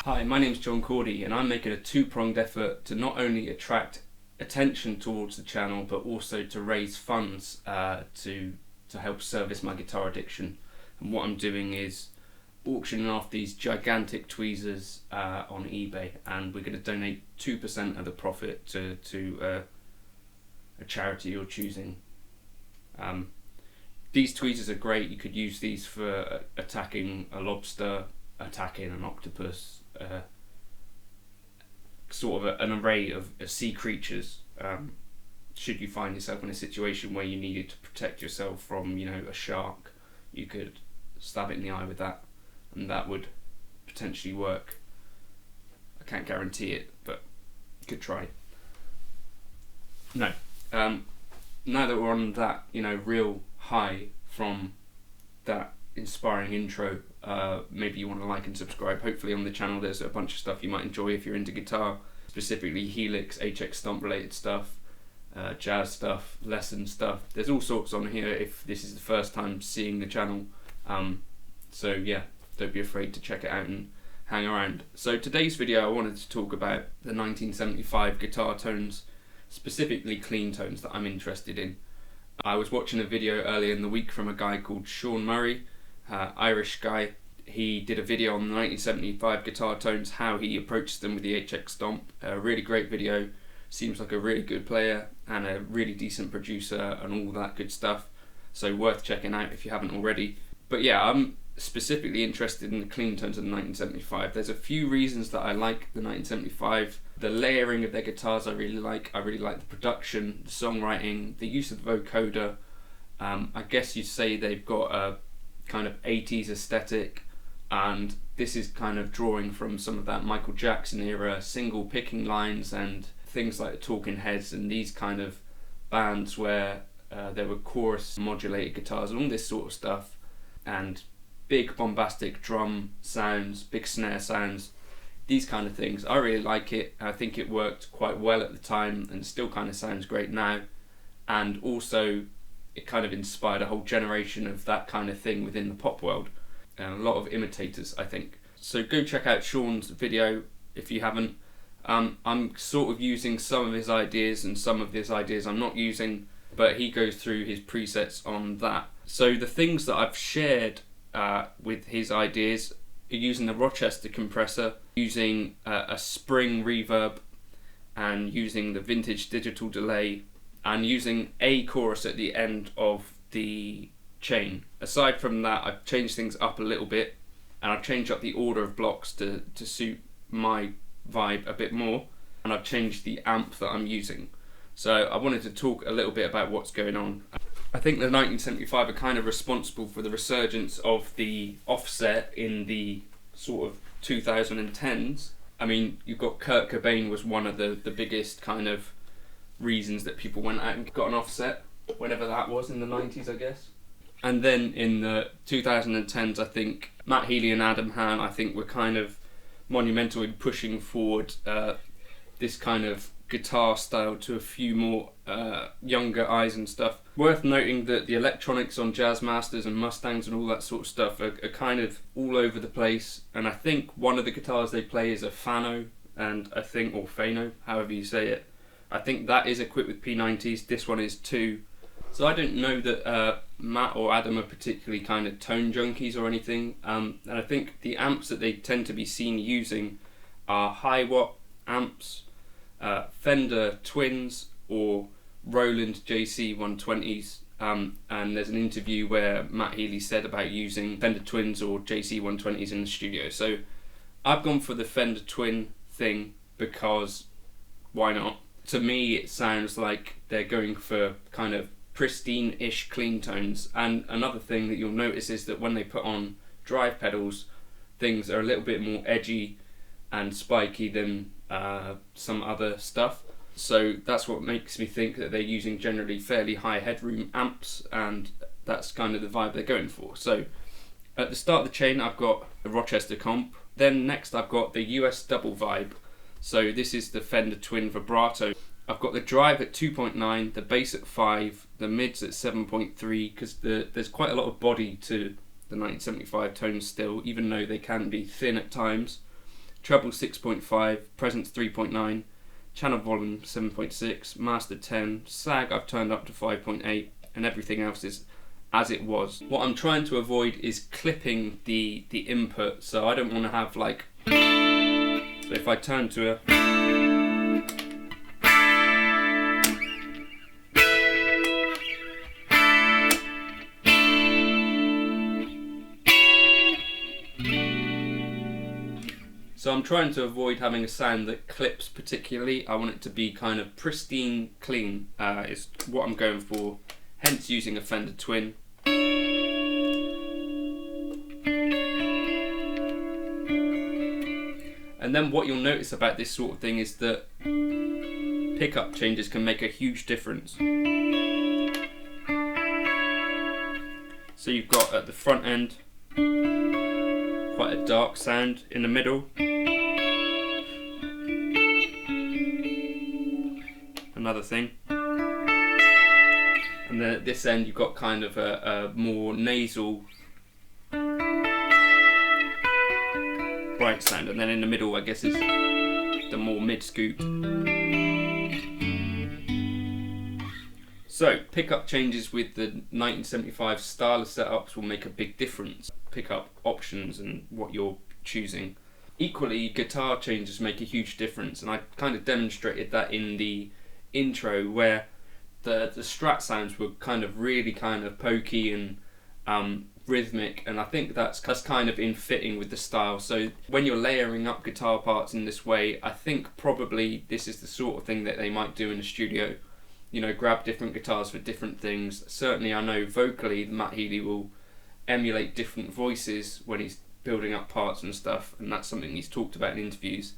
Hi, my name's John Cordy and I'm making a two-pronged effort to not only attract attention towards the channel but also to raise funds to help service my guitar addiction. And what I'm doing is auctioning off these gigantic tweezers on eBay, and we're going to donate 2% of the profit to a charity you're choosing. These tweezers are great. You could use these for attacking a lobster, attacking an octopus, sort of an array of sea creatures, should you find yourself in a situation where you needed to protect yourself from, a shark. You could stab it in the eye with that, and that would potentially work. I can't guarantee it, but you could try. No. Now that we're on that, real high from that inspiring intro, maybe you want to like and subscribe. Hopefully on the channel there's a bunch of stuff you might enjoy if you're into guitar, specifically Helix, HX Stomp related stuff, jazz stuff, lesson stuff. There's all sorts on here if this is the first time seeing the channel. So yeah, don't be afraid to check it out and hang around. So today's video I wanted to talk about the 1975 guitar tones, specifically clean tones, that I'm interested in. I was watching a video earlier in the week from a guy called Sean Murray, Irish guy. He did a video on the 1975 guitar tones, how he approached them with the HX Stomp. A really great video. Seems like a really good player and a really decent producer and all that good stuff. So worth checking out if you haven't already. But yeah, I'm specifically interested in the clean tones of the 1975. There's a few reasons that I like the 1975. The layering of their guitars I really like. I really like the production, the songwriting, the use of the vocoder. I guess you'd say they've got a kind of 80s aesthetic, and this is kind of drawing from some of that Michael Jackson era single picking lines and things like the Talking Heads and these kind of bands where there were chorus modulated guitars and all this sort of stuff, and big bombastic drum sounds, big snare sounds, these kind of things. I really like it. I think it worked quite well at the time and still kind of sounds great now, and also it kind of inspired a whole generation of that kind of thing within the pop world, and a lot of imitators, I think. So go check out Sean's video if you haven't. I'm sort of using some of his ideas and some of his ideas I'm not using, but he goes through his presets on that. So the things that I've shared with his ideas are using the Rochester compressor, using a spring reverb, and using the vintage digital delay, and using a chorus at the end of the chain. Aside from that, I've changed things up a little bit, and I've changed up the order of blocks to suit my vibe a bit more, and I've changed the amp that I'm using. So I wanted to talk a little bit about what's going on. I think the 1975 are kind of responsible for the resurgence of the offset in the sort of 2010s. I mean, you've got Kurt Cobain was one of the biggest kind of reasons that people went out and got an offset, whenever that was, in the 90s, I guess. And then in the 2010s, I think Matt Healy and Adam Hann, I think, were kind of monumental in pushing forward this kind of guitar style to a few more younger eyes and stuff. Worth noting that the electronics on Jazz Masters and Mustangs and all that sort of stuff are kind of all over the place, and I think one of the guitars they play is a Fano, and I think, or Fano, however you say it, I think that is equipped with P90s. This one is too. So I don't know that Matt or Adam are particularly kind of tone junkies or anything, and I think the amps that they tend to be seen using are high watt amps, Fender Twins or Roland JC 120s, and there's an interview where Matt Healy said about using Fender Twins or JC 120s in the studio. So I've gone for the Fender Twin thing because why not? To me it sounds like they're going for kind of pristine-ish clean tones. And another thing that you'll notice is that when they put on drive pedals, things are a little bit more edgy and spiky than some other stuff. So that's what makes me think that they're using generally fairly high headroom amps, and that's kind of the vibe they're going for. So at the start of the chain I've got the Rochester comp, then next I've got the US double vibe. So this is the Fender Twin Vibrato. I've got the drive at 2.9, the bass at 5, the mids at 7.3, because there's quite a lot of body to the 1975 tones still, even though they can be thin at times. treble 6.5, presence 3.9, channel volume 7.6, master 10, sag I've turned up to 5.8, and everything else is as it was. What I'm trying to avoid is clipping the input, so I don't want to have like, so if I turn to a, so I'm trying to avoid having a sound that clips particularly. I want it to be kind of pristine clean, is what I'm going for, hence using a Fender Twin. And then what you'll notice about this sort of thing is that pickup changes can make a huge difference. So you've got at the front end quite a dark sound, in the middle another thing, and then at this end you've got kind of a more nasal bright sound, and then in the middle I guess is the more mid scoop. So pickup changes with the 1975 style of setups will make a big difference. Pickup options and what you're choosing. Equally, guitar changes make a huge difference, and I kind of demonstrated that in the intro where the Strat sounds were kind of really kind of pokey and rhythmic, and I think that's kind of in fitting with the style. So when you're layering up guitar parts in this way, I think probably this is the sort of thing that they might do in the studio. You know, grab different guitars for different things. Certainly I know vocally Matt Healy will emulate different voices when he's building up parts and stuff, and that's something he's talked about in interviews.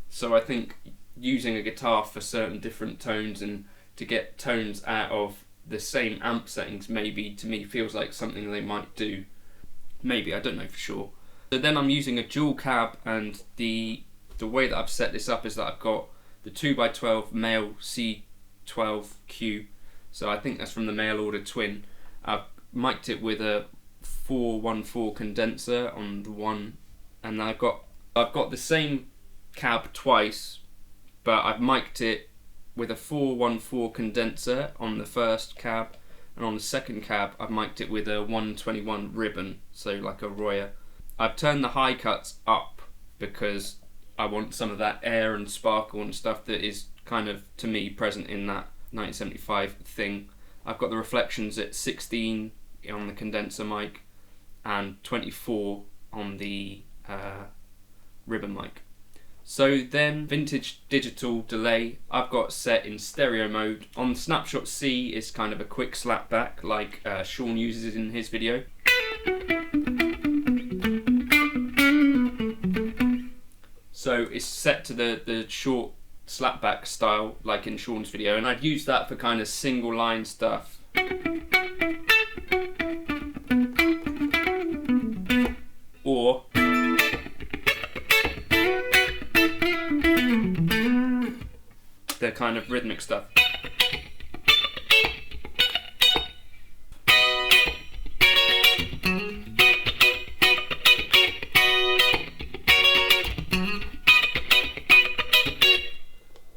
So I think using a guitar for certain different tones and to get tones out of the same amp settings, maybe, to me feels like something they might do. Maybe, I don't know for sure. So then I'm using a dual cab, and the way that I've set this up is that I've got the 2x12 male C12Q, so I think that's from the mail order Twin. I've mic'd it with a 414 condenser on the one, and I've got the same cab twice, but I've mic'd it with a 414 condenser on the first cab, and on the second cab I've mic'd it with a 121 ribbon, so like a Royer. I've turned the high cuts up because I want some of that air and sparkle and stuff that is kind of, to me, present in that 1975 thing. I've got the reflections at 16 on the condenser mic and 24 on the ribbon mic. So then, vintage digital delay I've got set in stereo mode. On Snapshot C is kind of a quick slap back like Sean uses in his video. So it's set to the short slapback style like in Sean's video, and I'd use that for kind of single line stuff. Or the kind of rhythmic stuff.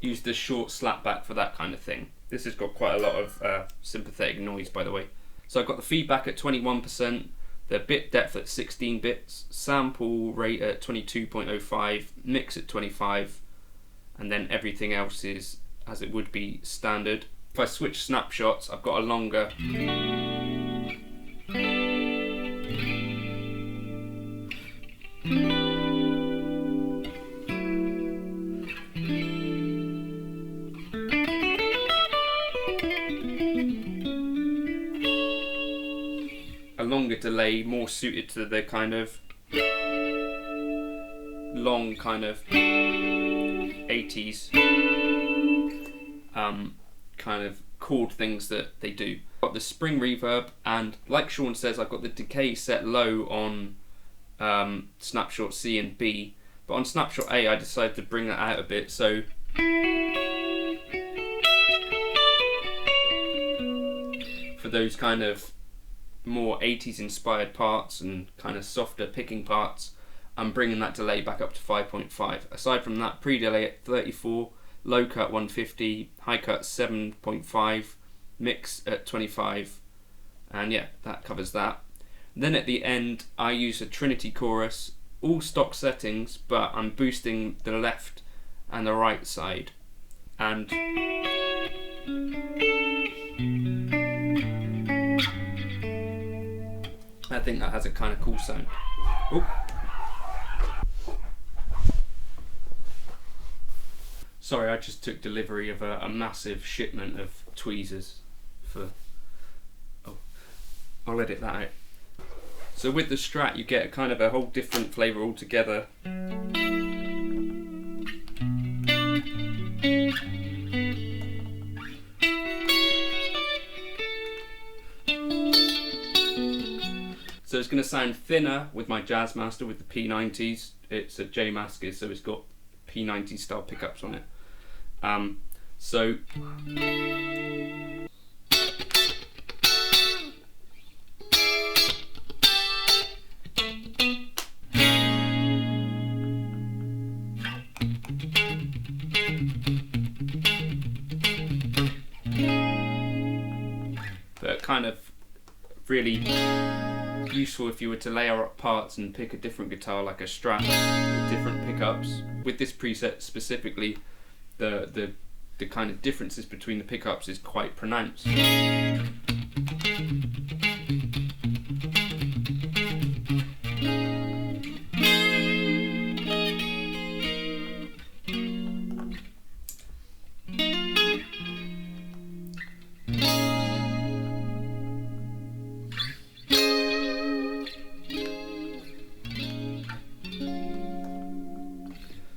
Use the short slapback for that kind of thing. This has got quite a lot of sympathetic noise, by the way. So I've got the feedback at 21%, the bit depth at 16 bits, sample rate at 22.05, mix at 25, and then everything else is as it would be standard. If I switch snapshots, I've got a longer delay, more suited to the kind of long kind of 80s kind of chord things that they do. I've got the spring reverb, and like Sean says, I've got the decay set low on Snapshot C and B, but on Snapshot A I decided to bring that out a bit, so for those kind of more 80s inspired parts and kind of softer picking parts, I'm bringing that delay back up to 5.5. Aside from that, pre-delay at 34, low cut 150, high cut 7.5, mix at 25, and yeah, that covers that. Then at the end, I use a Trinity chorus, all stock settings, but I'm boosting the left and the right side. And I think that has a kind of cool sound. Ooh. Sorry, I just took delivery of a massive shipment of tweezers for... Oh, I'll edit that out. So with the Strat, you get kind of a whole different flavour altogether. So it's going to sound thinner with my Jazz Master with the P90s. It's a J Master, so it's got P90 style pickups on it. So that kind of really useful if you were to layer up parts and pick a different guitar like a Strat with different pickups. With this preset specifically, the kind of differences between the pickups is quite pronounced.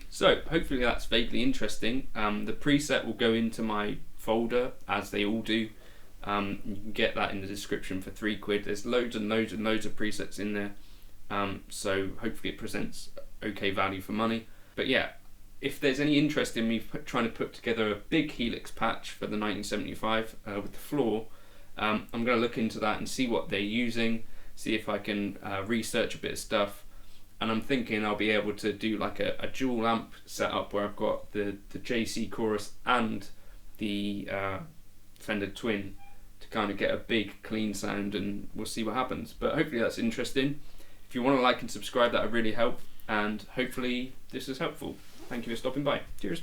So hopefully that's vaguely interesting. The preset will go into my folder, as they all do. You can get that in the description for £3. There's loads and loads and loads of presets in there. So hopefully it presents okay value for money. But yeah, if there's any interest in me trying to put together a big Helix patch for the 1975 with the floor, I'm going to look into that and see what they're using, see if I can research a bit of stuff. And I'm thinking I'll be able to do like a dual amp setup where I've got the JC chorus and the Fender Twin to kind of get a big clean sound, and we'll see what happens. But hopefully that's interesting. If you want to like and subscribe, that would really help, and hopefully this is helpful. Thank you for stopping by. Cheers.